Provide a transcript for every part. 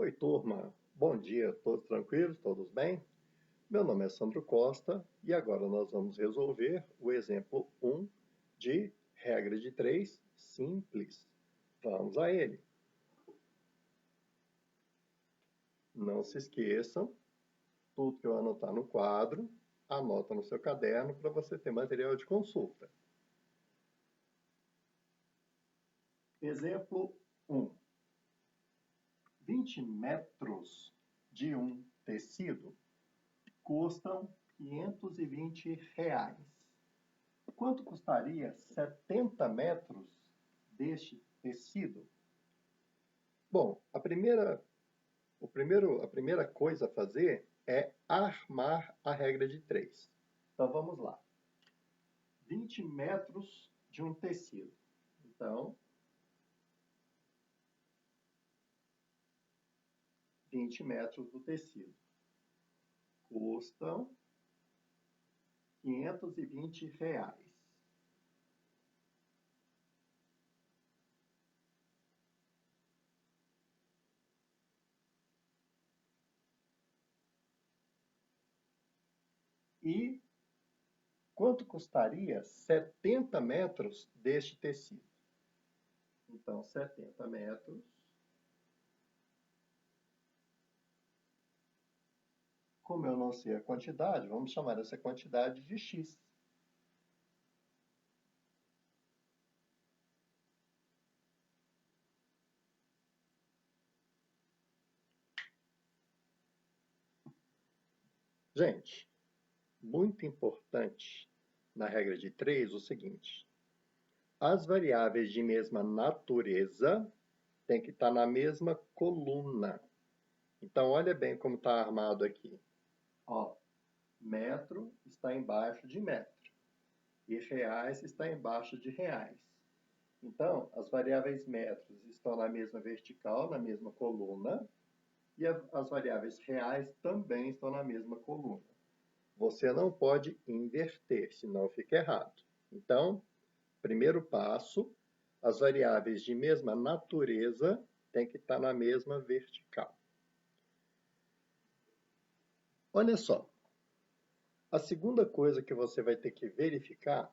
Oi, turma. Bom dia, todos tranquilos, todos bem? Meu nome é Sandro Costa e agora nós vamos resolver o exemplo 1 de regra de 3 simples. Vamos a ele. Não se esqueçam, tudo que eu anotar no quadro, anota no seu caderno para você ter material de consulta. Exemplo 1. 20 metros de um tecido custam R$ 520. Quanto custaria 70 metros deste tecido? Bom, a primeira coisa a fazer é armar a regra de 3. Então vamos lá. 20 metros de um tecido. Então, 20 metros do tecido custam R$ 520. E quanto custaria 70 metros deste tecido? Então, 70 metros como eu não sei a quantidade, vamos chamar essa quantidade de x. Gente, muito importante na regra de 3 o seguinte: as variáveis de mesma natureza têm que estar na mesma coluna. Então, olha bem como está armado aqui. Ó, metro está embaixo de metro e reais está embaixo de reais. Então, as variáveis metros estão na mesma vertical, na mesma coluna, e as variáveis reais também estão na mesma coluna. Você não pode inverter, senão fica errado. Então, primeiro passo, as variáveis de mesma natureza têm que estar na mesma vertical. Olha só, a segunda coisa que você vai ter que verificar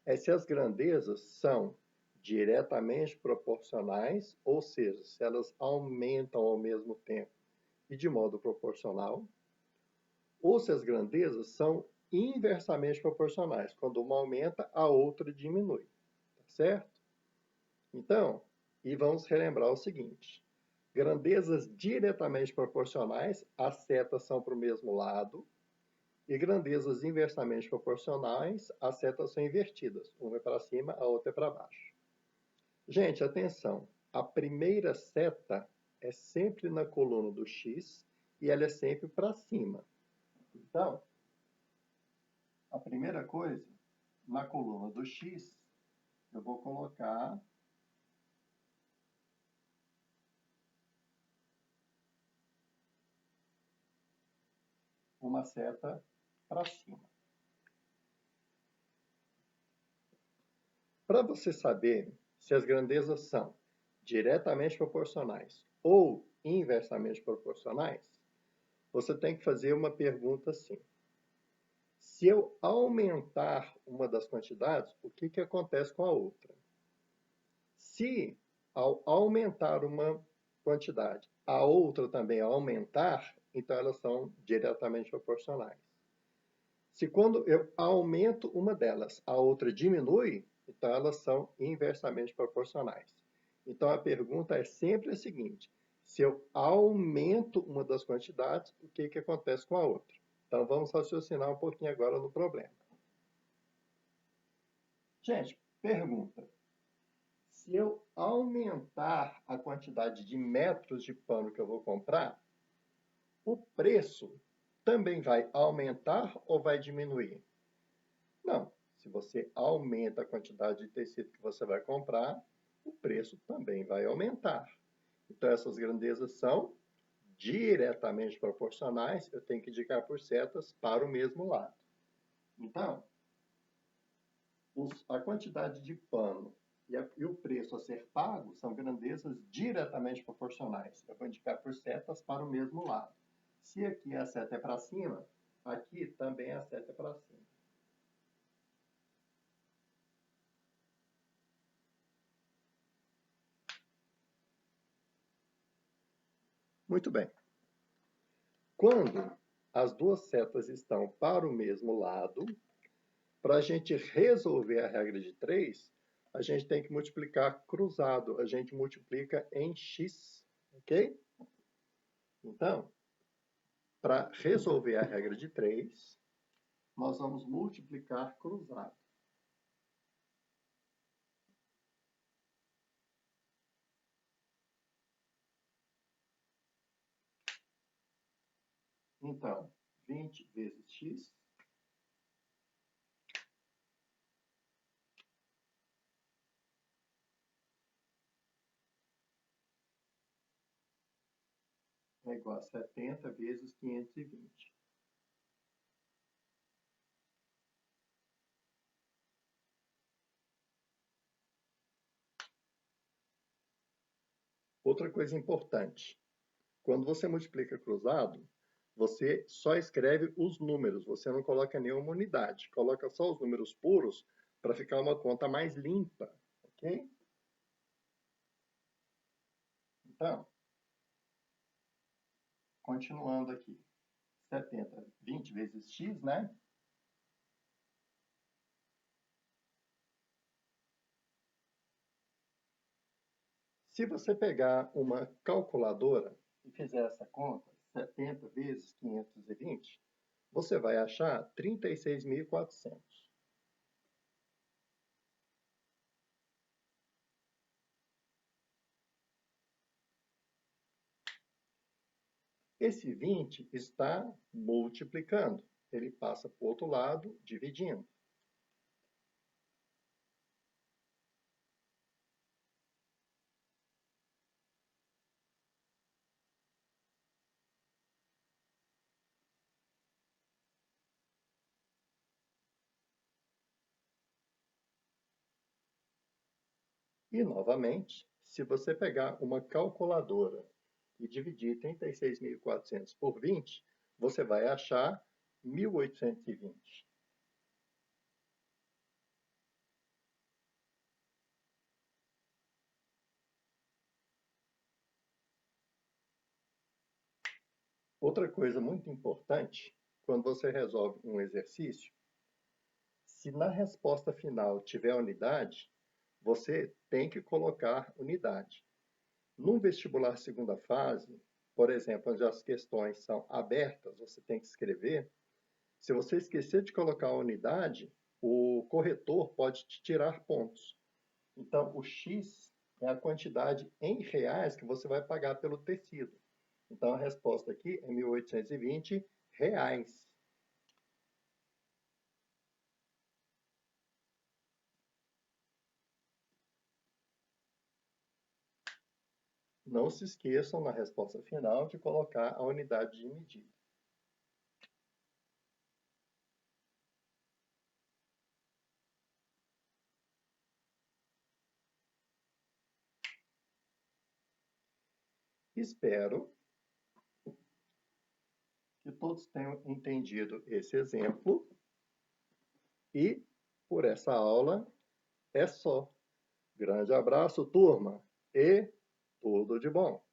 é se as grandezas são diretamente proporcionais, ou seja, se elas aumentam ao mesmo tempo e de modo proporcional, ou se as grandezas são inversamente proporcionais. Quando uma aumenta, a outra diminui. Tá certo? Então, e vamos relembrar o seguinte: grandezas diretamente proporcionais, as setas são para o mesmo lado, e grandezas inversamente proporcionais, as setas são invertidas. Uma é para cima, a outra é para baixo. Gente, atenção, a primeira seta é sempre na coluna do x e ela é sempre para cima. Então, a primeira coisa, na coluna do x, eu vou colocar uma seta para cima. Para você saber se as grandezas são diretamente proporcionais ou inversamente proporcionais, você tem que fazer uma pergunta assim: se eu aumentar uma das quantidades, o que acontece com a outra? Se, ao aumentar uma quantidade, a outra também aumentar, então elas são diretamente proporcionais. Se quando eu aumento uma delas, a outra diminui, então elas são inversamente proporcionais. Então a pergunta é sempre a seguinte: se eu aumento uma das quantidades, o que acontece com a outra? Então vamos raciocinar um pouquinho agora no problema. Gente, pergunta: se eu aumentar a quantidade de metros de pano que eu vou comprar, o preço também vai aumentar ou vai diminuir? Não. Se você aumenta a quantidade de tecido que você vai comprar, o preço também vai aumentar. Então, essas grandezas são diretamente proporcionais, eu tenho que indicar por setas para o mesmo lado. Então, a quantidade de pano e o preço a ser pago são grandezas diretamente proporcionais. Eu vou indicar por setas para o mesmo lado. Se aqui a seta é para cima, aqui também a seta é para cima. Muito bem. Quando as duas setas estão para o mesmo lado, para a gente resolver a regra de 3, a gente tem que multiplicar cruzado. A gente multiplica em x, ok? Então, para resolver a regra de 3, nós vamos multiplicar cruzado. Então, 20 vezes x é igual a 70 vezes 520. Outra coisa importante, quando você multiplica cruzado, você só escreve os números, você não coloca nenhuma unidade, coloca só os números puros para ficar uma conta mais limpa, ok? Então, continuando aqui, 70, 20 vezes x, né? Se você pegar uma calculadora e fizer essa conta, 70 vezes 520, você vai achar 36.400. Esse 20 está multiplicando. Ele passa para o outro lado, dividindo. E, novamente, se você pegar uma calculadora e dividir 36.400 por 20, você vai achar 1.820. Outra coisa muito importante, quando você resolve um exercício, se na resposta final tiver unidade, você tem que colocar unidade. Num vestibular segunda fase, por exemplo, onde as questões são abertas, você tem que escrever. Se você esquecer de colocar a unidade, o corretor pode te tirar pontos. Então, o X é a quantidade em reais que você vai pagar pelo tecido. Então, a resposta aqui é 1.820 reais. Não se esqueçam, na resposta final, de colocar a unidade de medida. Espero que todos tenham entendido esse exemplo. E, por essa aula, é só. Grande abraço, turma, e tudo de bom!